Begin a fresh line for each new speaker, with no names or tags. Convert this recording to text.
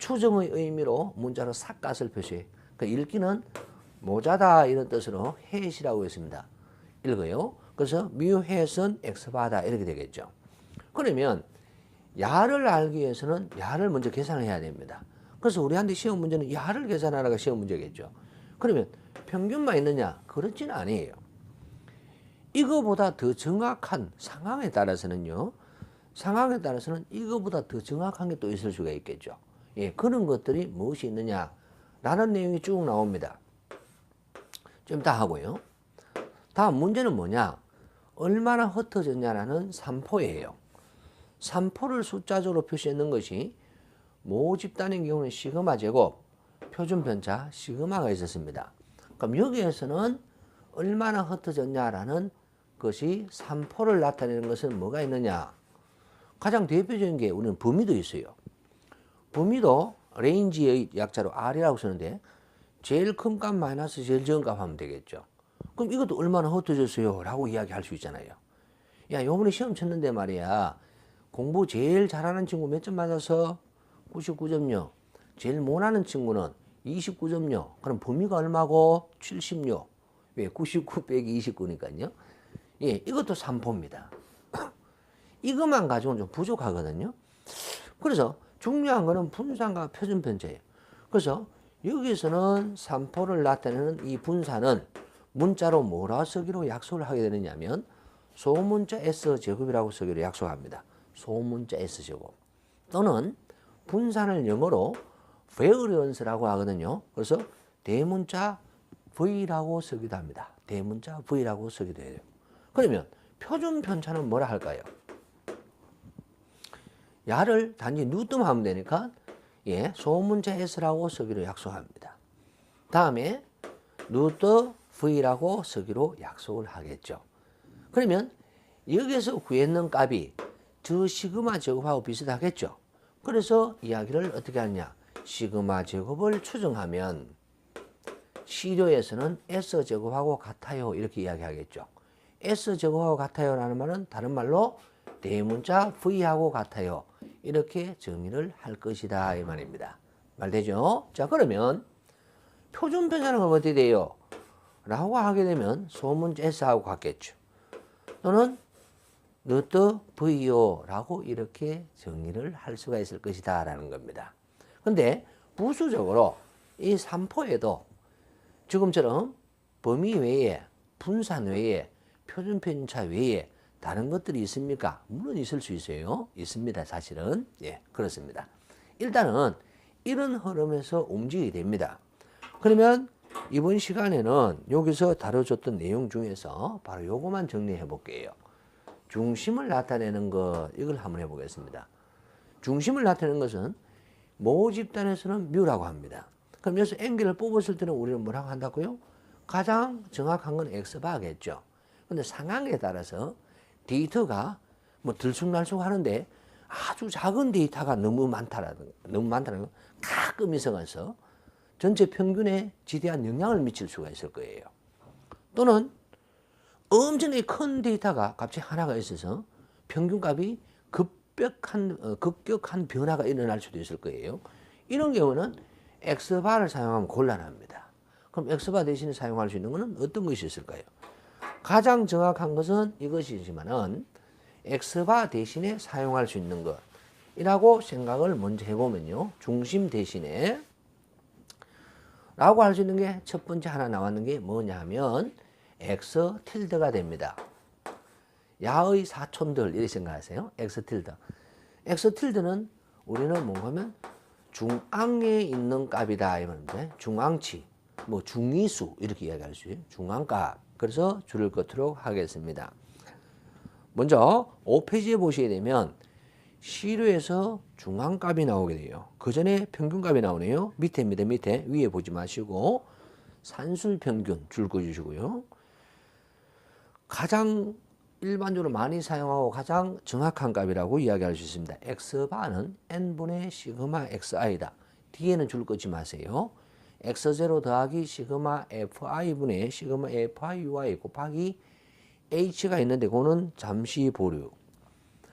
추정의 의미로 문자로 삿갓을 표시해. 그 읽기는 모자다 이런 뜻으로 햇이라고 했습니다. 읽어요. 그래서 뮤햇은 x바다 이렇게 되겠죠. 그러면 야를 알기 위해서는 야를 먼저 계산을 해야 됩니다. 그래서 우리한테 시험 문제는 야를 계산하라가 시험 문제겠죠. 그러면 평균만 있느냐? 그렇지는 아니에요. 이거보다 더 정확한 상황에 따라서는요. 상황에 따라서는 이거보다 더 정확한 게 또 있을 수가 있겠죠. 예, 그런 것들이 무엇이 있느냐라는 내용이 쭉 나옵니다. 좀 이따 하고요. 다음 문제는 뭐냐? 얼마나 흩어졌냐라는 산포예요. 산포를 숫자적으로 표시했는 것이 모집단의 경우는 시그마 제곱, 표준 편차 시그마가 있었습니다. 그럼 여기에서는 얼마나 흩어졌냐라는 것이 산포를 나타내는 것은 뭐가 있느냐? 가장 대표적인 게 우리는 범위도 있어요. 범위도 레인지의 약자로 R이라고 쓰는데 제일 큰 값 마이너스 제일 적은 값 하면 되겠죠. 그럼 이것도 얼마나 흩어졌어요? 라고 이야기할 수 있잖아요. 야, 요번에 시험 쳤는데 말이야. 공부 제일 잘하는 친구 몇 점 맞아서 99점요. 제일 못하는 친구는 29점요. 그럼 범위가 얼마고? 70요. 왜? 99 빼기 29니까요. 예, 이것도 산포입니다. 이것만 가지고는 좀 부족하거든요. 그래서 중요한 거는 분산과 표준 편차예요. 그래서 여기서는 산포를 나타내는 이 분산은 문자로 뭐라 쓰기로 약속을 하게 되느냐면 소문자 S제곱이라고 쓰기로 약속합니다. 소문자 S제곱. 또는 분산을 영어로 variance라고 하거든요. 그래서 대문자 V라고 쓰기도 합니다. 대문자 V라고 쓰기도 해요. 그러면 표준 편차는 뭐라 할까요? 야를 단지 누뜸하면 되니까 예, 소문자 S라고 쓰기로 약속합니다. 다음에 루트 V라고 쓰기로 약속을 하겠죠. 그러면 여기서 구했는 값이 저 시그마 제곱하고 비슷하겠죠. 그래서 이야기를 어떻게 하느냐. 시그마 제곱을 추정하면 시료에서는 S제곱하고 같아요. 이렇게 이야기하겠죠. S제곱하고 같아요 라는 말은 다른 말로 대문자 V하고 같아요. 이렇게 정의를 할 것이다 이 말입니다. 말되죠? 자, 그러면 표준 편차는 어떻게 돼요? 라고 하게 되면 소문자 S하고 같겠죠. 또는 루트 V요 라고 이렇게 정의를 할 수가 있을 것이다 라는 겁니다. 근데 부수적으로 이 산포에도 지금처럼 범위 외에 분산 외에 표준 편차 외에 다른 것들이 있습니까? 물론 있을 수 있어요. 있습니다. 사실은. 예, 그렇습니다. 일단은 이런 흐름에서 움직이게 됩니다. 그러면 이번 시간에는 여기서 다뤄줬던 내용 중에서 바로 요거만 정리해 볼게요. 중심을 나타내는 것, 이걸 한번 해보겠습니다. 중심을 나타내는 것은 모집단에서는 뮤라고 합니다. 그럼 여기서 앵글을 뽑았을 때는 우리는 뭐라고 한다고요? 가장 정확한 건 X바겠죠. 근데 상황에 따라서 데이터가 뭐 들쑥날쑥 하는데 아주 작은 데이터가 너무 많다는 건 가끔 있어서 전체 평균에 지대한 영향을 미칠 수가 있을 거예요. 또는 엄청나게 큰 데이터가 갑자기 하나가 있어서 평균값이 급격한 변화가 일어날 수도 있을 거예요. 이런 경우는 X바를 사용하면 곤란합니다. 그럼 X바 대신에 사용할 수 있는 것은 어떤 것이 있을까요? 가장 정확한 것은 이것이지만은 X바 대신에 사용할 수 있는 것이라고 생각을 먼저 해보면요. 중심 대신에 라고 할 수 있는 게 첫 번째 하나 나왔는 게 뭐냐 하면 X tilde가 됩니다. 야의 사촌들 이렇게 생각하세요. X tilde. X tilde는 우리는 뭔가 하면 중앙에 있는 값이다 이 말인데 중앙치, 뭐 중위수 이렇게 이야기할 수 있어요. 중앙값. 그래서 줄을 긋도록 하겠습니다. 먼저 5페이지에 보시게 되면 시료에서 중앙값이 나오게 돼요. 그 전에 평균값이 나오네요. 밑에입니다. 밑에. 위에 보지 마시고 산술 평균 줄 그어주시고요. 가장 일반적으로 많이 사용하고 가장 정확한 값이라고 이야기할 수 있습니다. X바는 n분의 시그마xi다. 뒤에는 줄 긋지 마세요. x0 더하기 시그마 fi분의 시그마 fiy 곱하기 h가 있는데 그거는 잠시 보류.